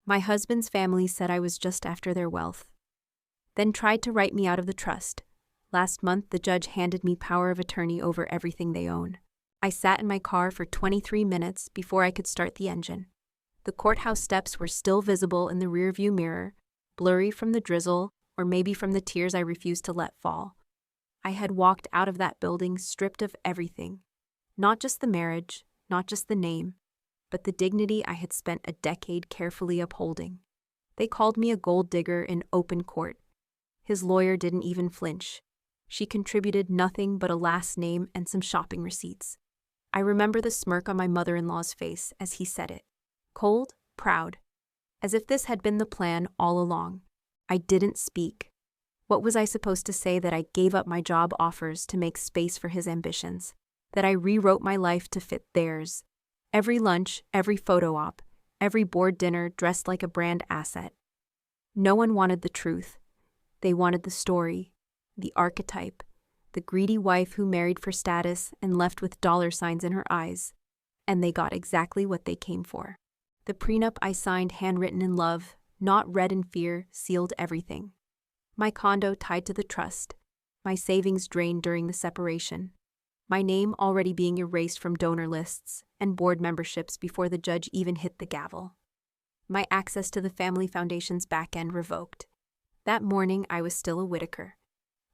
My husband's family said I was just after their wealth, then tried to write me out of the trust. Last month, the judge handed me power of attorney over everything they own. I sat in my car for 23 minutes before I could start the engine. The courthouse steps were still visible in the rearview mirror, blurry from the drizzle or maybe from the tears I refused to let fall. I had walked out of that building stripped of everything. Not just the marriage, not just the name, but the dignity I had spent a decade carefully upholding. They called me a gold digger in open court. His lawyer didn't even flinch. She contributed nothing but a last name and some shopping receipts. I remember the smirk on my mother-in-law's face as he said it. Cold, proud. As if this had been the plan all along. I didn't speak. What was I supposed to say? That I gave up my job offers to make space for his ambitions? That I rewrote my life to fit theirs? Every lunch, every photo op, every board dinner dressed like a brand asset. No one wanted the truth. They wanted the story, the archetype, the greedy wife who married for status and left with dollar signs in her eyes. And they got exactly what they came for. The prenup I signed, handwritten in love, not read in fear, sealed everything. My condo tied to the trust, my savings drained during the separation, my name already being erased from donor lists and board memberships before the judge even hit the gavel. My access to the family foundation's back end revoked. That morning, I was still a Whitaker.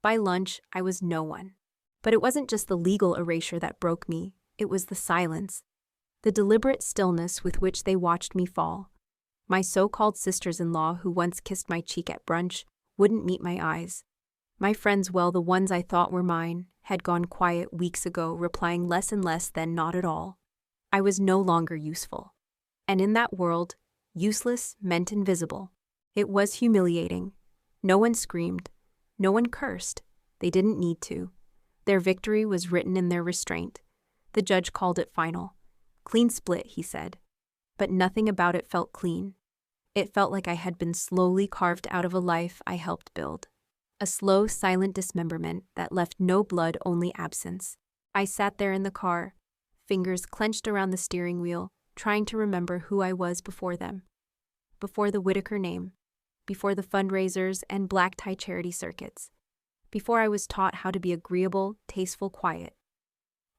By lunch, I was no one. But it wasn't just the legal erasure that broke me, it was the silence. The deliberate stillness with which they watched me fall. My so-called sisters-in-law who once kissed my cheek at brunch wouldn't meet my eyes. My friends, well, the ones I thought were mine, had gone quiet weeks ago, replying less and less than not at all. I was no longer useful. And in that world, useless meant invisible. It was humiliating. No one screamed. No one cursed. They didn't need to. Their victory was written in their restraint. The judge called it final. Clean split, he said. But nothing about it felt clean. It felt like I had been slowly carved out of a life I helped build. A slow, silent dismemberment that left no blood, only absence. I sat there in the car, fingers clenched around the steering wheel, trying to remember who I was before them. Before the Whitaker name. Before the fundraisers and black tie charity circuits. Before I was taught how to be agreeable, tasteful, quiet.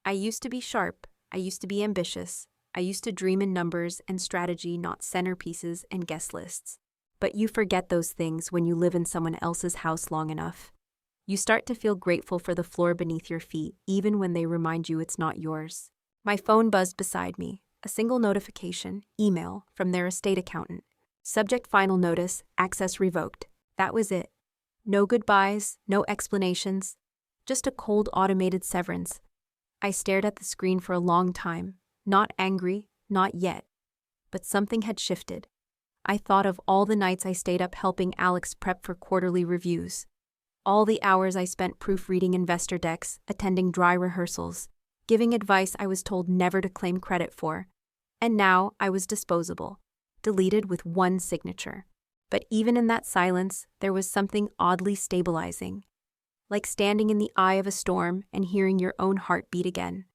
I used to be sharp. I used to be ambitious. I used to dream in numbers and strategy, not centerpieces and guest lists. But you forget those things when you live in someone else's house long enough. You start to feel grateful for the floor beneath your feet, even when they remind you it's not yours. My phone buzzed beside me. A single notification, email, from their estate accountant. Subject: final notice, access revoked. That was it. No goodbyes, no explanations. Just a cold automated severance. I stared at the screen for a long time. Not angry, not yet. But something had shifted. I thought of all the nights I stayed up helping Alex prep for quarterly reviews. All the hours I spent proofreading investor decks, attending dry rehearsals, giving advice I was told never to claim credit for. And now I was disposable, deleted with one signature. But even in that silence, there was something oddly stabilizing. Like standing in the eye of a storm and hearing your own heart beat again.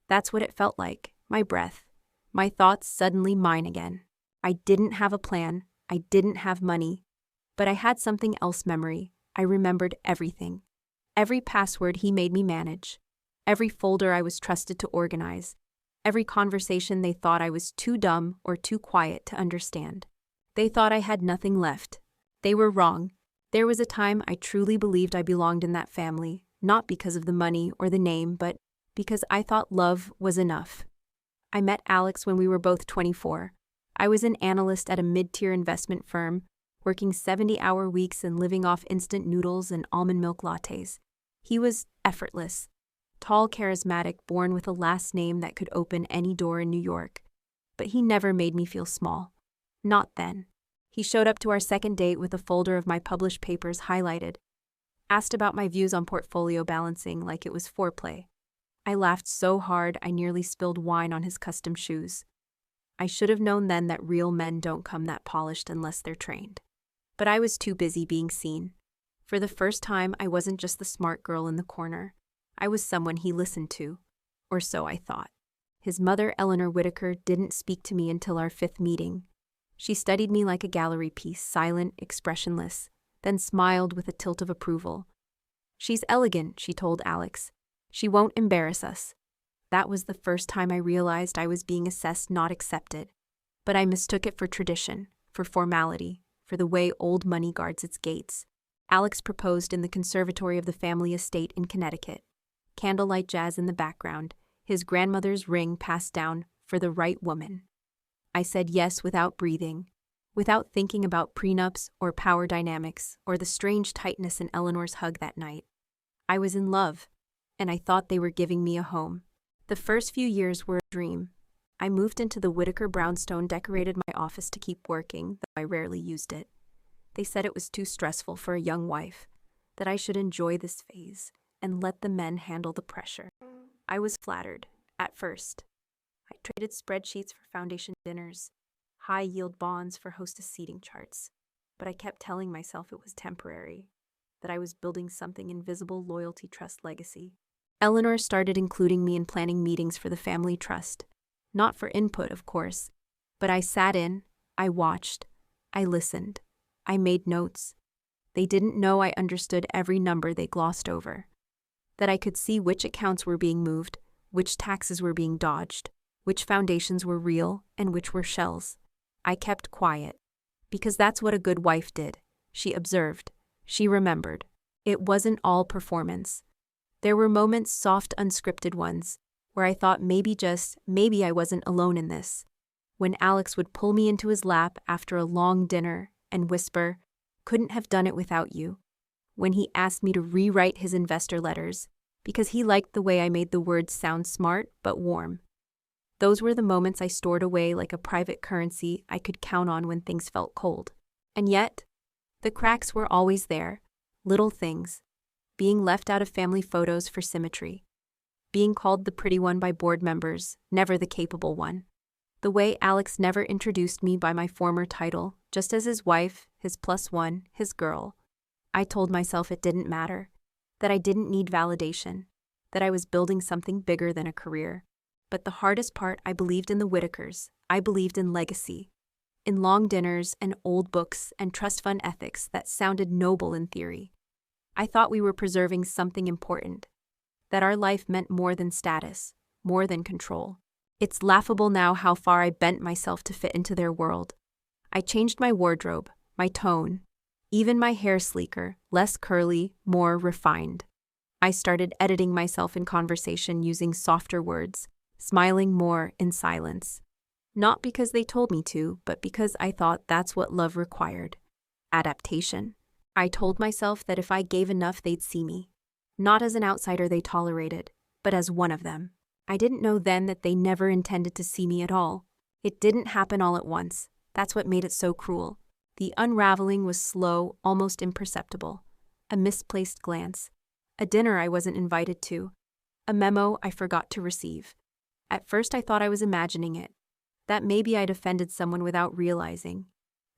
That's what it felt like, my breath. My thoughts suddenly mine again. I didn't have a plan, I didn't have money, but I had something else: memory. I remembered everything. Every password he made me manage. Every folder I was trusted to organize. Every conversation they thought I was too dumb or too quiet to understand. They thought I had nothing left. They were wrong. There was a time I truly believed I belonged in that family, not because of the money or the name, but because I thought love was enough. I met Alex when we were both 24. I was an analyst at a mid-tier investment firm, working 70-hour weeks and living off instant noodles and almond milk lattes. He was effortless, tall, charismatic, born with a last name that could open any door in New York. But he never made me feel small. Not then. He showed up to our second date with a folder of my published papers highlighted, asked about my views on portfolio balancing like it was foreplay. I laughed so hard I nearly spilled wine on his custom shoes. I should have known then that real men don't come that polished unless they're trained. But I was too busy being seen. For the first time, I wasn't just the smart girl in the corner. I was someone he listened to. Or so I thought. His mother, Eleanor Whitaker, didn't speak to me until our 5th meeting. She studied me like a gallery piece, silent, expressionless, then smiled with a tilt of approval. "She's elegant," she told Alex. "She won't embarrass us." That was the first time I realized I was being assessed, not accepted. But I mistook it for tradition, for formality, for the way old money guards its gates. Alex proposed in the conservatory of the family estate in Connecticut. Candlelight jazz in the background, his grandmother's ring passed down for the right woman. I said yes without breathing, without thinking about prenups or power dynamics or the strange tightness in Eleanor's hug that night. I was in love, and I thought they were giving me a home. The first few years were a dream. I moved into the Whitaker brownstone, decorated my office to keep working, though I rarely used it. They said it was too stressful for a young wife, that I should enjoy this phase and let the men handle the pressure. I was flattered, at first. I traded spreadsheets for foundation dinners, high-yield bonds for hostess seating charts, but I kept telling myself it was temporary, that I was building something invisible: loyalty, trust, legacy. Eleanor started including me in planning meetings for the family trust. Not for input, of course, but I sat in, I watched, I listened, I made notes. They didn't know I understood every number they glossed over, that I could see which accounts were being moved, which taxes were being dodged, which foundations were real and which were shells. I kept quiet, because that's what a good wife did. She observed, she remembered. It wasn't all performance. There were moments, soft, unscripted ones, where I thought maybe I wasn't alone in this. When Alex would pull me into his lap after a long dinner and whisper, "Couldn't have done it without you." When he asked me to rewrite his investor letters, because he liked the way I made the words sound smart but warm. Those were the moments I stored away like a private currency I could count on when things felt cold. And yet, the cracks were always there, little things. Being left out of family photos for symmetry. Being called the pretty one by board members, never the capable one. The way Alex never introduced me by my former title, just as his wife, his +1, his girl. I told myself it didn't matter, that I didn't need validation, that I was building something bigger than a career. But the hardest part, I believed in the Whitakers. I believed in legacy. In long dinners and old books and trust fund ethics that sounded noble in theory. I thought we were preserving something important, that our life meant more than status, more than control. It's laughable now how far I bent myself to fit into their world. I changed my wardrobe, my tone, even my hair sleeker, less curly, more refined. I started editing myself in conversation using softer words, smiling more in silence. Not because they told me to, but because I thought that's what love required. Adaptation. I told myself that if I gave enough, they'd see me. Not as an outsider they tolerated, but as one of them. I didn't know then that they never intended to see me at all. It didn't happen all at once. That's what made it so cruel. The unraveling was slow, almost imperceptible. A misplaced glance. A dinner I wasn't invited to. A memo I forgot to receive. At first I thought I was imagining it. That maybe I'd offended someone without realizing.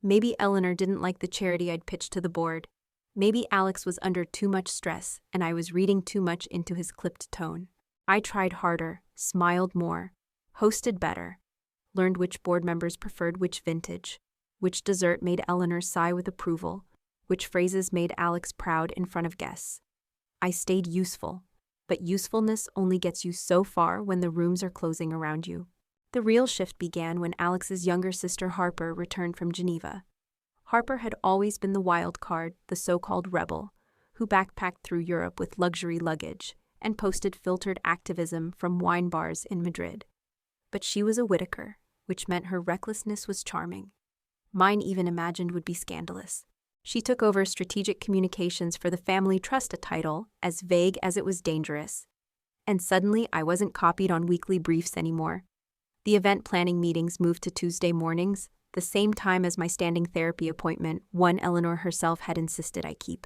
Maybe Eleanor didn't like the charity I'd pitched to the board. Maybe Alex was under too much stress and I was reading too much into his clipped tone. I tried harder, smiled more, hosted better, learned which board members preferred which vintage, which dessert made Eleanor sigh with approval, which phrases made Alex proud in front of guests. I stayed useful, but usefulness only gets you so far when the rooms are closing around you. The real shift began when Alex's younger sister Harper returned from Geneva. Harper had always been the wild card, the so-called rebel, who backpacked through Europe with luxury luggage and posted filtered activism from wine bars in Madrid. But she was a Whitaker, which meant her recklessness was charming. Mine even imagined would be scandalous. She took over strategic communications for the family trust, a title as vague as it was dangerous. And suddenly I wasn't copied on weekly briefs anymore. The event planning meetings moved to Tuesday mornings, the same time as my standing therapy appointment, one Eleanor herself had insisted I keep.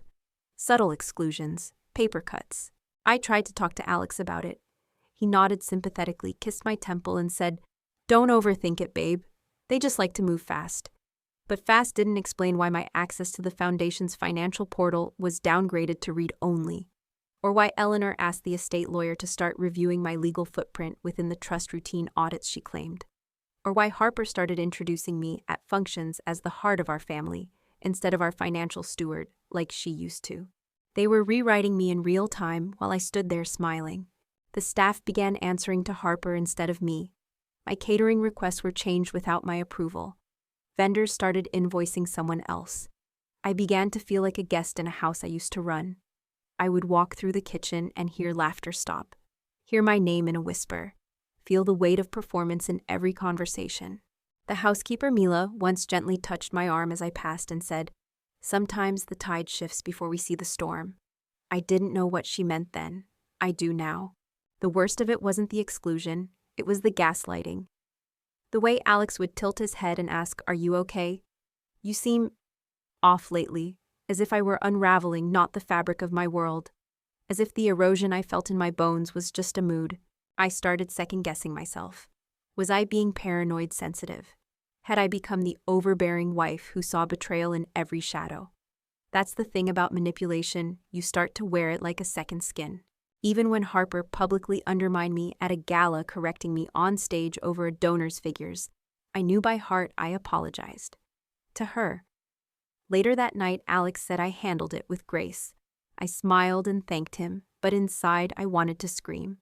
Subtle exclusions, paper cuts. I tried to talk to Alex about it. He nodded sympathetically, kissed my temple, and said, "Don't overthink it, babe. They just like to move fast." But fast didn't explain why my access to the Foundation's financial portal was downgraded to read only, or why Eleanor asked the estate lawyer to start reviewing my legal footprint within the trust routine audits she claimed, or why Harper started introducing me at functions as the heart of our family instead of our financial steward, like she used to. They were rewriting me in real time while I stood there smiling. The staff began answering to Harper instead of me. My catering requests were changed without my approval. Vendors started invoicing someone else. I began to feel like a guest in a house I used to run. I would walk through the kitchen and hear laughter stop, hear my name in a whisper, feel the weight of performance in every conversation. The housekeeper Mila once gently touched my arm as I passed and said, "Sometimes the tide shifts before we see the storm." I didn't know what she meant then. I do now. The worst of it wasn't the exclusion, it was the gaslighting. The way Alex would tilt his head and ask, "Are you okay? You seem off lately," as if I were unraveling not the fabric of my world, as if the erosion I felt in my bones was just a mood. I started second-guessing myself. Was I being paranoid sensitive? Had I become the overbearing wife who saw betrayal in every shadow? That's the thing about manipulation, you start to wear it like a second skin. Even when Harper publicly undermined me at a gala correcting me on stage over a donor's figures, I knew by heart I apologized. To her. Later that night, Alex said I handled it with grace. I smiled and thanked him, but inside I wanted to scream.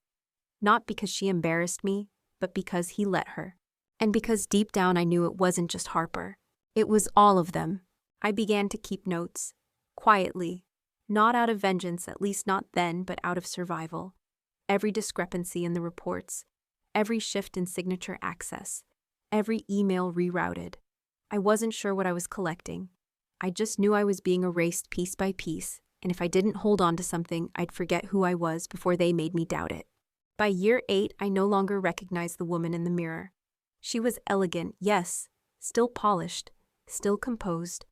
Not because she embarrassed me, but because he let her. And because deep down I knew it wasn't just Harper. It was all of them. I began to keep notes. Quietly. Not out of vengeance, at least not then, but out of survival. Every discrepancy in the reports. Every shift in signature access. Every email rerouted. I wasn't sure what I was collecting. I just knew I was being erased piece by piece, and if I didn't hold on to something, I'd forget who I was before they made me doubt it. By year 8, I no longer recognized the woman in the mirror. She was elegant, yes, still polished, still composed,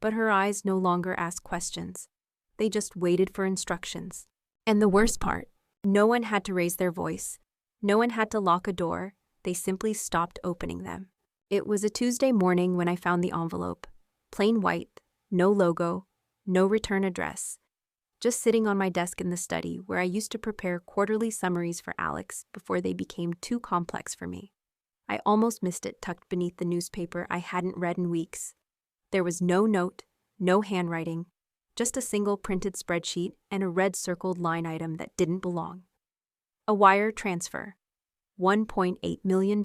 but her eyes no longer asked questions. They just waited for instructions. And the worst part, no one had to raise their voice. No one had to lock a door. They simply stopped opening them. It was a Tuesday morning when I found the envelope. Plain white, no logo, no return address. Just sitting on my desk in the study where I used to prepare quarterly summaries for Alex before they became too complex for me. I almost missed it tucked beneath the newspaper I hadn't read in weeks. There was no note, no handwriting, just a single printed spreadsheet and a red circled line item that didn't belong. A wire transfer. $1.8 million.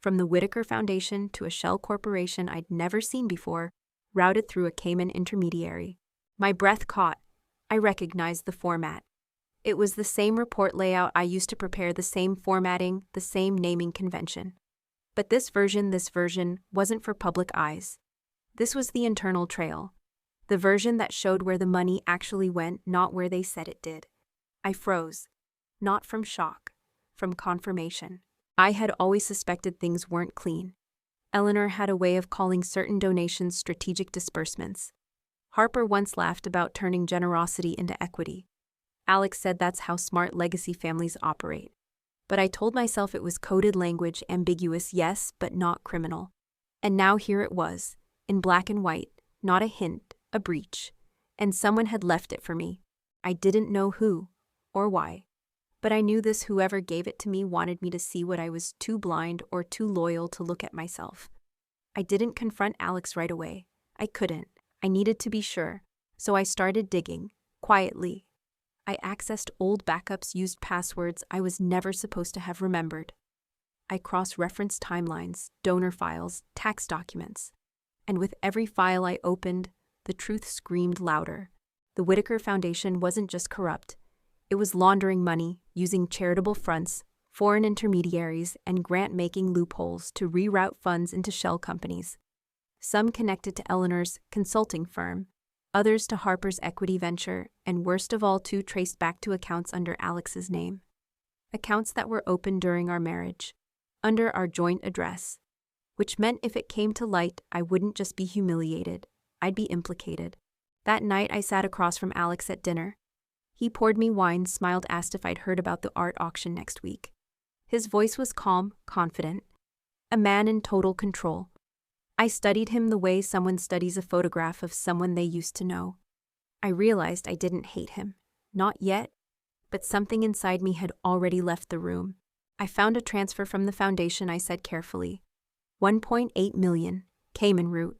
From the Whitaker Foundation to a shell corporation I'd never seen before, routed through a Cayman intermediary. My breath caught. I recognized the format. It was the same report layout I used to prepare, the same formatting, the same naming convention. But this version wasn't for public eyes. This was the internal trail. The version that showed where the money actually went, not where they said it did. I froze. Not from shock, from confirmation. I had always suspected things weren't clean. Eleanor had a way of calling certain donations strategic disbursements. Harper once laughed about turning generosity into equity. Alex said that's how smart legacy families operate. But I told myself it was coded language, ambiguous, yes, but not criminal. And now here it was, in black and white, not a hint, a breach. And someone had left it for me. I didn't know who, or why. But I knew this whoever gave it to me wanted me to see what I was too blind or too loyal to look at myself. I didn't confront Alex right away. I couldn't. I needed to be sure. So I started digging, quietly. I accessed old backups, used passwords I was never supposed to have remembered. I cross-referenced timelines, donor files, tax documents. And with every file I opened, the truth screamed louder. The Whitaker Foundation wasn't just corrupt. It was laundering money, using charitable fronts, foreign intermediaries, and grant-making loopholes to reroute funds into shell companies. Some connected to Eleanor's consulting firm, others to Harper's equity venture, and worst of all, two traced back to accounts under Alex's name. Accounts that were opened during our marriage, under our joint address, which meant if it came to light, I wouldn't just be humiliated, I'd be implicated. That night, I sat across from Alex at dinner. He poured me wine, smiled, asked if I'd heard about the art auction next week. His voice was calm, confident, a man in total control. I studied him the way someone studies a photograph of someone they used to know. I realized I didn't hate him. Not yet, but something inside me had already left the room. I found a transfer from the foundation, I said carefully. 1.8 million, Cayman route.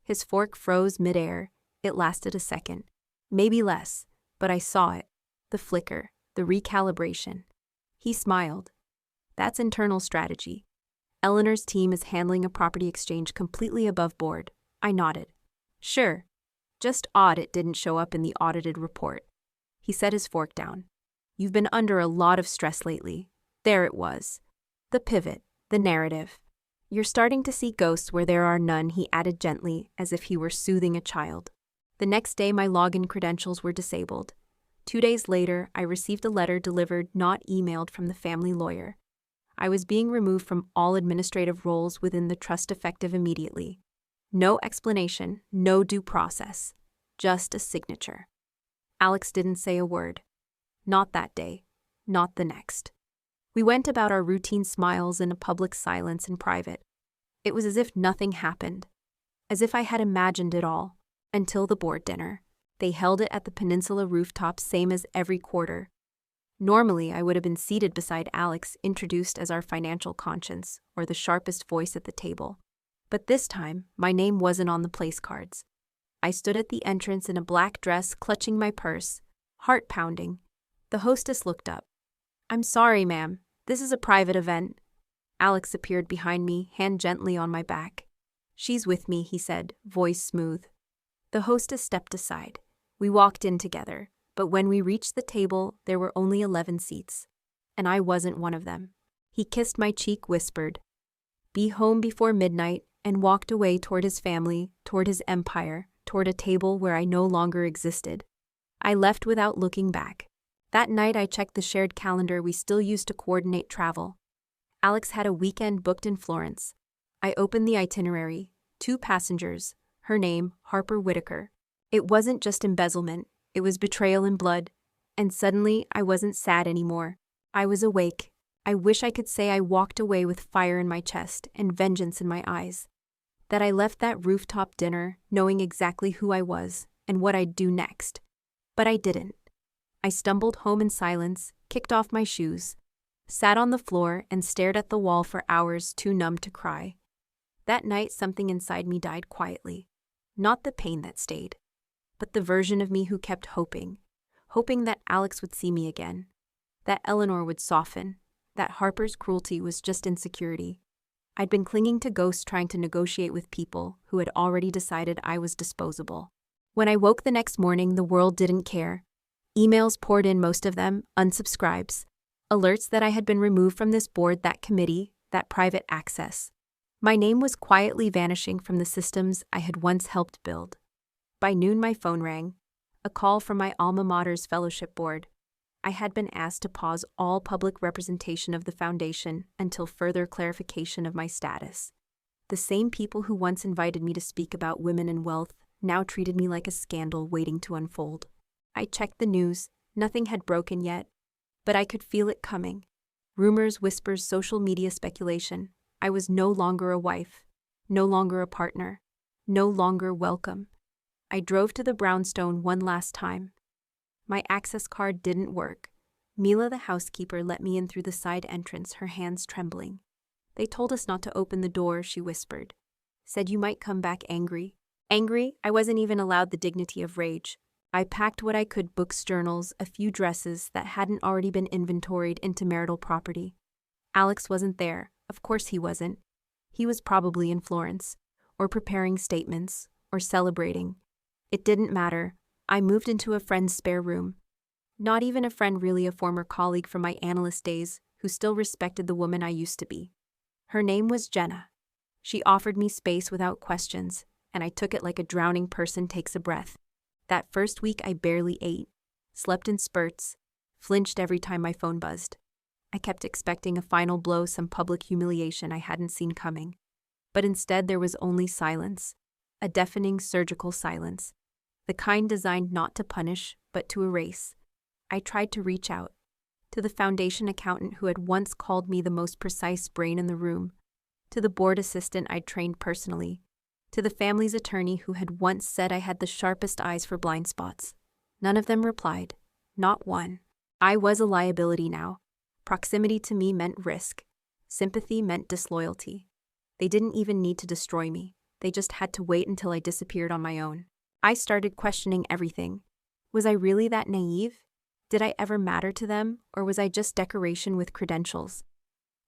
His fork froze midair. It lasted a second. Maybe less, but I saw it. The flicker, the recalibration. He smiled. That's internal strategy. Eleanor's team is handling a property exchange completely above board. I nodded. Sure. Just odd it didn't show up in the audited report. He set his fork down. You've been under a lot of stress lately. There it was. The pivot, the narrative. You're starting to see ghosts where there are none, he added gently, as if he were soothing a child. The next day my login credentials were disabled. 2 days later, I received a letter delivered, not emailed, from the family lawyer. I was being removed from all administrative roles within the trust effective immediately. No explanation, no due process. Just a signature. Alex didn't say a word. Not that day. Not the next. We went about our routine smiles in a public silence in private. It was as if nothing happened. As if I had imagined it all. Until the board dinner. They held it at the Peninsula rooftop, same as every quarter. Normally, I would have been seated beside Alex, introduced as our financial conscience, or the sharpest voice at the table. But this time, my name wasn't on the place cards. I stood at the entrance in a black dress, clutching my purse, heart pounding. The hostess looked up. I'm sorry, ma'am. This is a private event. Alex appeared behind me, hand gently on my back. She's with me, he said, voice smooth. The hostess stepped aside. We walked in together, but when we reached the table, there were only 11 seats. And I wasn't one of them. He kissed my cheek, whispered, "Be home before midnight," and walked away toward his family, toward his empire, toward a table where I no longer existed. I left without looking back. That night I checked the shared calendar we still used to coordinate travel. Alex had a weekend booked in Florence. I opened the itinerary. 2 passengers. Her name, Harper Whitaker. It wasn't just embezzlement. It was betrayal in blood. And suddenly, I wasn't sad anymore. I was awake. I wish I could say I walked away with fire in my chest and vengeance in my eyes. That I left that rooftop dinner knowing exactly who I was and what I'd do next. But I didn't. I stumbled home in silence, kicked off my shoes, sat on the floor and stared at the wall for hours, too numb to cry. That night, something inside me died quietly. Not the pain that stayed, but the version of me who kept hoping that Alex would see me again, that Eleanor would soften, that Harper's cruelty was just insecurity. I'd been clinging to ghosts, trying to negotiate with people who had already decided I was disposable. When I woke the next morning, the world didn't care. Emails poured in, most of them unsubscribes, alerts that I had been removed from this board, that committee, that private access. My name was quietly vanishing from the systems I had once helped build. By noon, my phone rang, a call from my alma mater's fellowship board. I had been asked to pause all public representation of the foundation until further clarification of my status. The same people who once invited me to speak about women and wealth now treated me like a scandal waiting to unfold. I checked the news. Nothing had broken yet, but I could feel it coming. Rumors, whispers, social media speculation. I was no longer a wife, no longer a partner, no longer welcome. I drove to the brownstone one last time. My access card didn't work. Mila, the housekeeper, let me in through the side entrance, her hands trembling. They told us not to open the door, she whispered. Said you might come back angry. Angry? I wasn't even allowed the dignity of rage. I packed what I could, books, journals, a few dresses that hadn't already been inventoried, into marital property. Alex wasn't there. Of course he wasn't. He was probably in Florence, or preparing statements, or celebrating. It didn't matter. I moved into a friend's spare room. Not even a friend, really, a former colleague from my analyst days who still respected the woman I used to be. Her name was Jenna. She offered me space without questions, and I took it like a drowning person takes a breath. That first week I barely ate, slept in spurts, flinched every time my phone buzzed. I kept expecting a final blow, some public humiliation I hadn't seen coming. But instead there was only silence, a deafening surgical silence, the kind designed not to punish, but to erase. I tried to reach out, to the foundation accountant who had once called me the most precise brain in the room, to the board assistant I'd trained personally, to the family's attorney who had once said I had the sharpest eyes for blind spots. None of them replied. Not one. I was a liability now. Proximity to me meant risk. Sympathy meant disloyalty. They didn't even need to destroy me. They just had to wait until I disappeared on my own. I started questioning everything. Was I really that naive? Did I ever matter to them, or was I just decoration with credentials?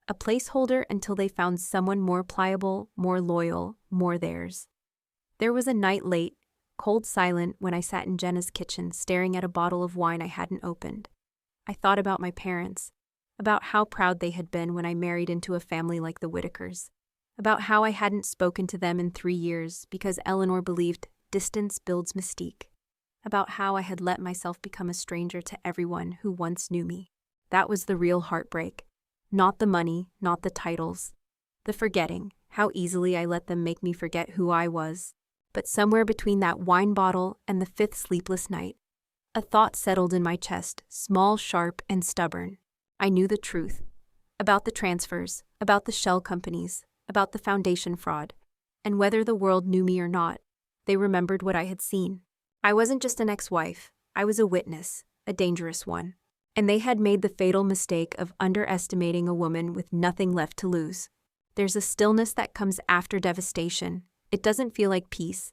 A placeholder until they found someone more pliable, more loyal, more theirs. There was a night late, cold silent, when I sat in Jenna's kitchen staring at a bottle of wine I hadn't opened. I thought about my parents, about how proud they had been when I married into a family like the Whitakers, about how I hadn't spoken to them in 3 years because Eleanor believed distance builds mystique, about how I had let myself become a stranger to everyone who once knew me. That was the real heartbreak. Not the money, not the titles. The forgetting, how easily I let them make me forget who I was. But somewhere between that wine bottle and the 5th sleepless night, a thought settled in my chest, small, sharp, and stubborn. I knew the truth. About the transfers, about the shell companies, about the foundation fraud. And whether the world knew me or not, they remembered what I had seen. I wasn't just an ex-wife, I was a witness, a dangerous one. And they had made the fatal mistake of underestimating a woman with nothing left to lose. There's a stillness that comes after devastation. It doesn't feel like peace.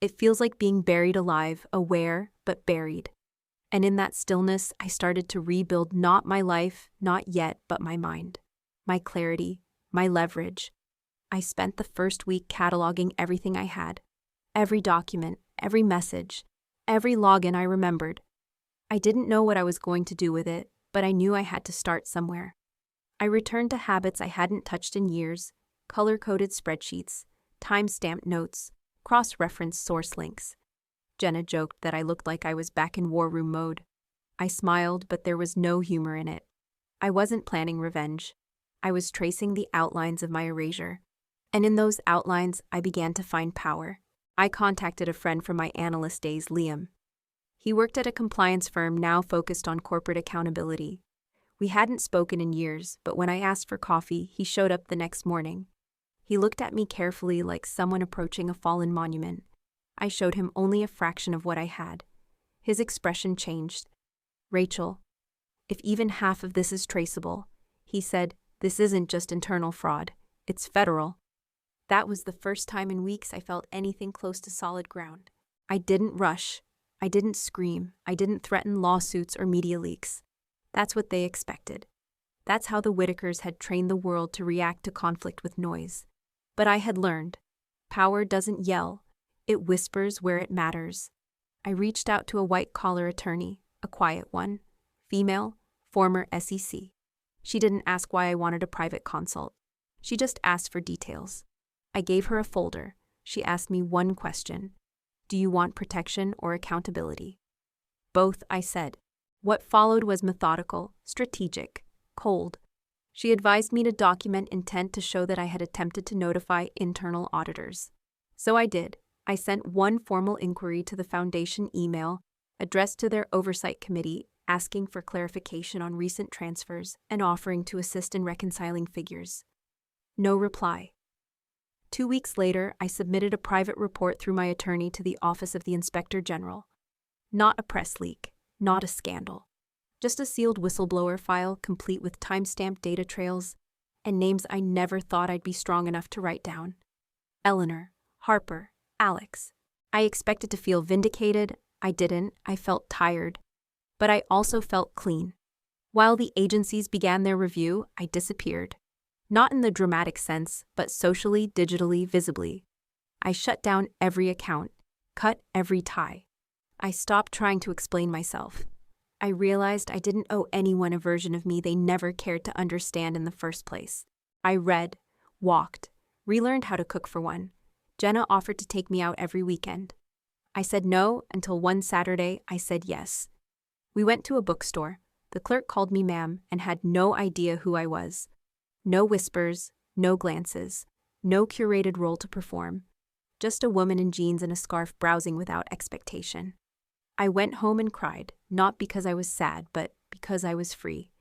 It feels like being buried alive, aware, but buried. And in that stillness, I started to rebuild not my life, not yet, but my mind. My clarity, my leverage. I spent the first week cataloging everything I had. Every document, every message, every login I remembered. I didn't know what I was going to do with it, but I knew I had to start somewhere. I returned to habits I hadn't touched in years, color-coded spreadsheets, time-stamped notes, cross-referenced source links. Jenna joked that I looked like I was back in war room mode. I smiled, but there was no humor in it. I wasn't planning revenge. I was tracing the outlines of my erasure. And in those outlines, I began to find power. I contacted a friend from my analyst days, Liam. He worked at a compliance firm now focused on corporate accountability. We hadn't spoken in years, but when I asked for coffee, he showed up the next morning. He looked at me carefully like someone approaching a fallen monument. I showed him only a fraction of what I had. His expression changed. "Rachel, if even half of this is traceable," he said, "this isn't just internal fraud, it's federal." That was the first time in weeks I felt anything close to solid ground. I didn't rush. I didn't scream. I didn't threaten lawsuits or media leaks. That's what they expected. That's how the Whitakers had trained the world to react to conflict with noise. But I had learned. Power doesn't yell. It whispers where it matters. I reached out to a white-collar attorney, a quiet one, female, former SEC. She didn't ask why I wanted a private consult. She just asked for details. I gave her a folder. She asked me one question. "Do you want protection or accountability?" "Both," I said. What followed was methodical, strategic, cold. She advised me to document intent to show that I had attempted to notify internal auditors. So I did. I sent one formal inquiry to the foundation email addressed to their oversight committee asking for clarification on recent transfers and offering to assist in reconciling figures. No reply. 2 weeks later, I submitted a private report through my attorney to the Office of the Inspector General. Not a press leak, not a scandal. Just a sealed whistleblower file complete with timestamped data trails and names I never thought I'd be strong enough to write down. Eleanor, Harper, Alex. I expected to feel vindicated. I didn't. I felt tired. But I also felt clean. While the agencies began their review, I disappeared. Not in the dramatic sense, but socially, digitally, visibly. I shut down every account, cut every tie. I stopped trying to explain myself. I realized I didn't owe anyone a version of me they never cared to understand in the first place. I read, walked, relearned how to cook for one. Jenna offered to take me out every weekend. I said no until one Saturday I said yes. We went to a bookstore. The clerk called me ma'am and had no idea who I was. No whispers, no glances, no curated role to perform. Just a woman in jeans and a scarf browsing without expectation. I went home and cried, not because I was sad, but because I was free.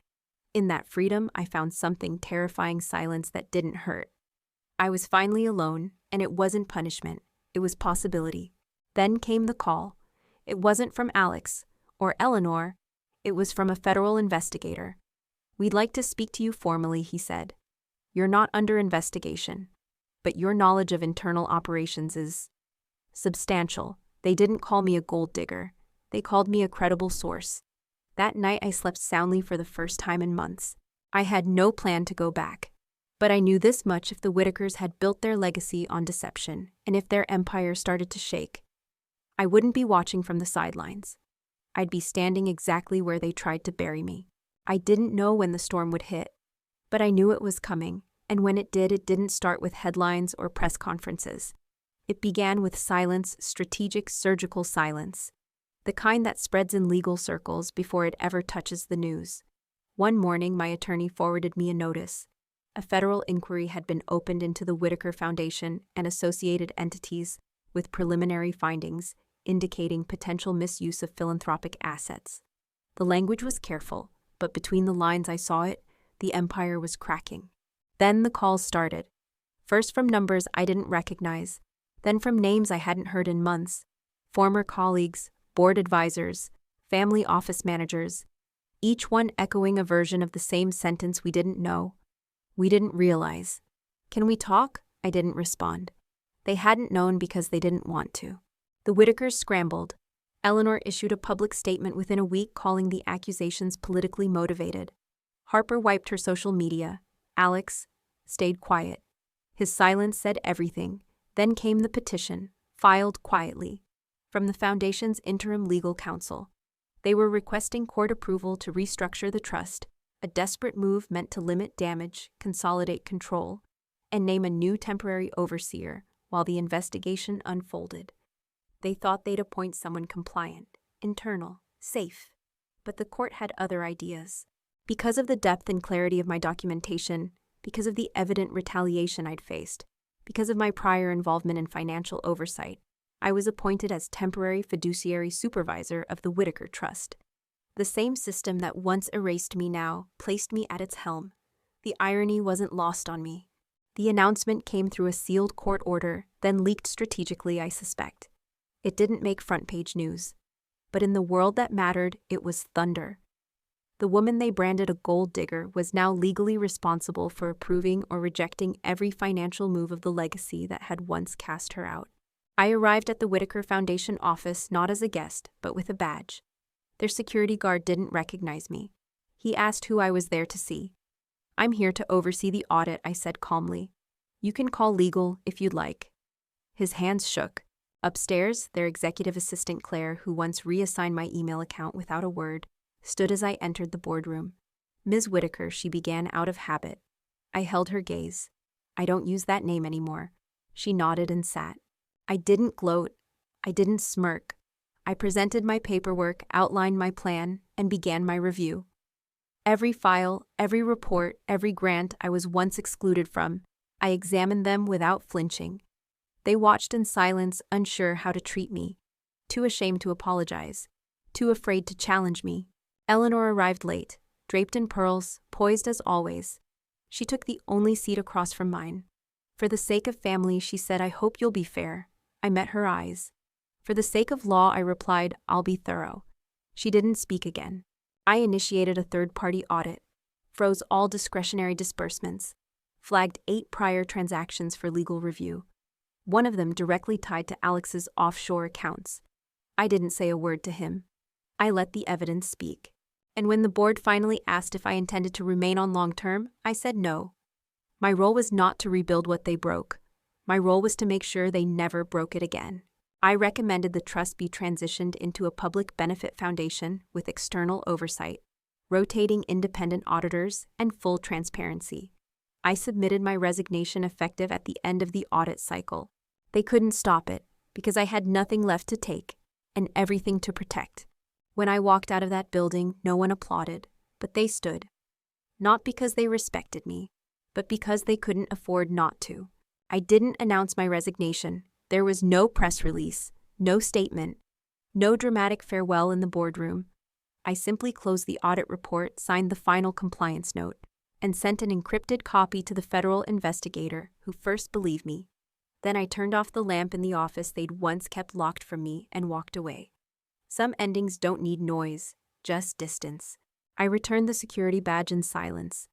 In that freedom, I found something terrifying silence that didn't hurt. I was finally alone, and it wasn't punishment, it was possibility. Then came the call. It wasn't from Alex or Eleanor, it was from a federal investigator. "We'd like to speak to you formally," he said. "You're not under investigation, but your knowledge of internal operations is substantial." They didn't call me a gold digger. They called me a credible source. That night I slept soundly for the first time in months. I had no plan to go back. But I knew this much: if the Whitakers had built their legacy on deception, and if their empire started to shake, I wouldn't be watching from the sidelines. I'd be standing exactly where they tried to bury me. I didn't know when the storm would hit, but I knew it was coming, and when it did, it didn't start with headlines or press conferences. It began with silence, strategic, surgical silence, the kind that spreads in legal circles before it ever touches the news. One morning, my attorney forwarded me a notice. A federal inquiry had been opened into the Whitaker Foundation and associated entities with preliminary findings indicating potential misuse of philanthropic assets. The language was careful, but between the lines I saw it, the empire was cracking. Then the calls started. First from numbers I didn't recognize, then from names I hadn't heard in months. Former colleagues, board advisors, family office managers, each one echoing a version of the same sentence: "We didn't know. We didn't realize." "Can we talk?" I didn't respond. They hadn't known because they didn't want to. The Whitakers scrambled. Eleanor issued a public statement within a week calling the accusations politically motivated. Harper wiped her social media. Alex stayed quiet. His silence said everything. Then came the petition, filed quietly, from the Foundation's interim legal counsel. They were requesting court approval to restructure the trust, a desperate move meant to limit damage, consolidate control, and name a new temporary overseer while the investigation unfolded. They thought they'd appoint someone compliant, internal, safe. But the court had other ideas. Because of the depth and clarity of my documentation, because of the evident retaliation I'd faced, because of my prior involvement in financial oversight, I was appointed as temporary fiduciary supervisor of the Whitaker Trust. The same system that once erased me now placed me at its helm. The irony wasn't lost on me. The announcement came through a sealed court order, then leaked strategically, I suspect. It didn't make front-page news. But in the world that mattered, it was thunder. The woman they branded a gold digger was now legally responsible for approving or rejecting every financial move of the legacy that had once cast her out. I arrived at the Whitaker Foundation office not as a guest, but with a badge. Their security guard didn't recognize me. He asked who I was there to see. "I'm here to oversee the audit," I said calmly. "You can call legal if you'd like." His hands shook. Upstairs, their executive assistant Claire, who once reassigned my email account without a word, stood as I entered the boardroom. "Ms. Whitaker," she began out of habit. I held her gaze. "I don't use that name anymore." She nodded and sat. I didn't gloat. I didn't smirk. I presented my paperwork, outlined my plan, and began my review. Every file, every report, every grant I was once excluded from, I examined them without flinching. They watched in silence, unsure how to treat me, too ashamed to apologize, too afraid to challenge me. Eleanor arrived late, draped in pearls, poised as always. She took the only seat across from mine. "For the sake of family," she said, "I hope you'll be fair." I met her eyes. "For the sake of law," I replied, "I'll be thorough." She didn't speak again. I initiated a third-party audit, froze all discretionary disbursements, flagged 8 prior transactions for legal review, one of them directly tied to Alex's offshore accounts. I didn't say a word to him. I let the evidence speak. And when the board finally asked if I intended to remain on long-term, I said no. My role was not to rebuild what they broke. My role was to make sure they never broke it again. I recommended the trust be transitioned into a public benefit foundation with external oversight, rotating independent auditors, and full transparency. I submitted my resignation effective at the end of the audit cycle. They couldn't stop it, because I had nothing left to take, and everything to protect. When I walked out of that building, no one applauded, but they stood. Not because they respected me, but because they couldn't afford not to. I didn't announce my resignation. There was no press release, no statement, no dramatic farewell in the boardroom. I simply closed the audit report, signed the final compliance note, and sent an encrypted copy to the federal investigator who first believed me. Then I turned off the lamp in the office they'd once kept locked from me and walked away. Some endings don't need noise, just distance. I returned the security badge in silence.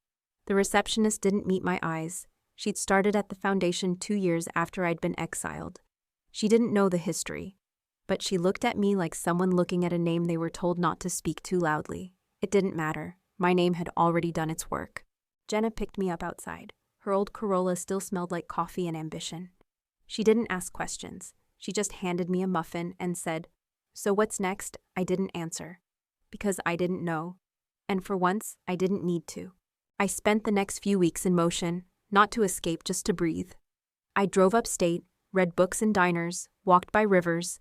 The receptionist didn't meet my eyes. She'd started at the foundation 2 years after I'd been exiled. She didn't know the history, but she looked at me like someone looking at a name they were told not to speak too loudly. It didn't matter. My name had already done its work. Jenna picked me up outside. Her old Corolla still smelled like coffee and ambition. She didn't ask questions. She just handed me a muffin and said, "So what's next?" I didn't answer. Because I didn't know. And for once, I didn't need to. I spent the next few weeks in motion, not to escape, just to breathe. I drove upstate, read books in diners, walked by rivers,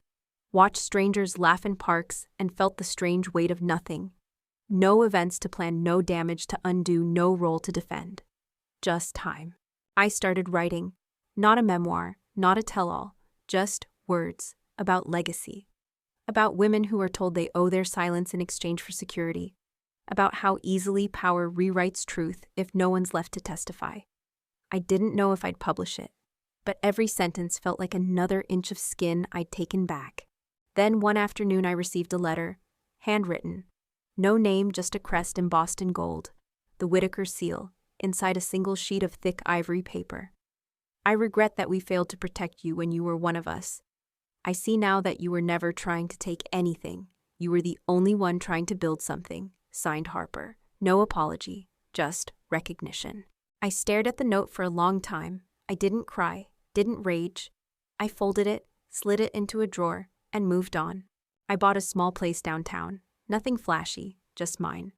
watched strangers laugh in parks, and felt the strange weight of nothing. No events to plan, no damage to undo, no role to defend. Just time. I started writing. Not a memoir, not a tell-all, just words about legacy. About women who are told they owe their silence in exchange for security. About how easily power rewrites truth if no one's left to testify. I didn't know if I'd publish it, but every sentence felt like another inch of skin I'd taken back. Then one afternoon I received a letter, handwritten. No name, just a crest embossed in gold, the Whitaker seal, inside a single sheet of thick ivory paper. I regret that we failed to protect you when you were one of us. I see now that you were never trying to take anything. You were the only one trying to build something. Signed, Harper. No apology, just recognition. I stared at the note for a long time. I didn't cry, didn't rage. I folded it, slid it into a drawer, and moved on. I bought a small place downtown. Nothing flashy, just mine.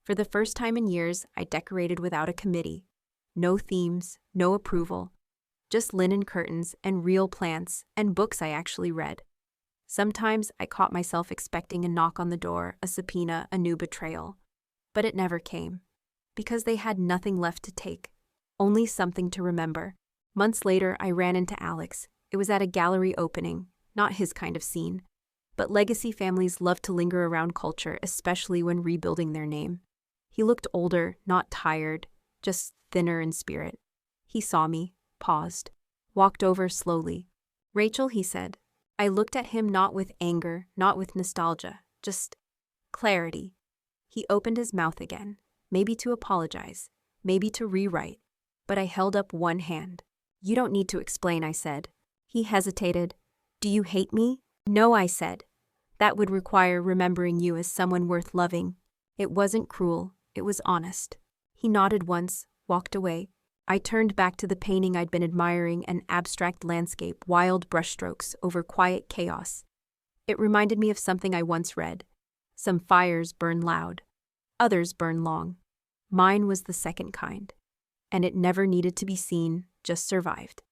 For the first time in years, I decorated without a committee. No themes, no approval. Just linen curtains and real plants and books I actually read. Sometimes I caught myself expecting a knock on the door, a subpoena, a new betrayal. But it never came. Because they had nothing left to take. Only something to remember. Months later, I ran into Alex. It was at a gallery opening, not his kind of scene. But legacy families love to linger around culture, especially when rebuilding their name. He looked older, not tired, just thinner in spirit. He saw me, paused, walked over slowly. "Rachel," he said. I looked at him not with anger, not with nostalgia, just clarity. He opened his mouth again, maybe to apologize, maybe to rewrite, but I held up one hand. "You don't need to explain," I said. He hesitated. "Do you hate me?" "No," I said. "That would require remembering you as someone worth loving." It wasn't cruel, it was honest. He nodded once, walked away. I turned back to the painting I'd been admiring, an abstract landscape, wild brushstrokes over quiet chaos. It reminded me of something I once read. Some fires burn loud, others burn long. Mine was the second kind, and it never needed to be seen, just survived.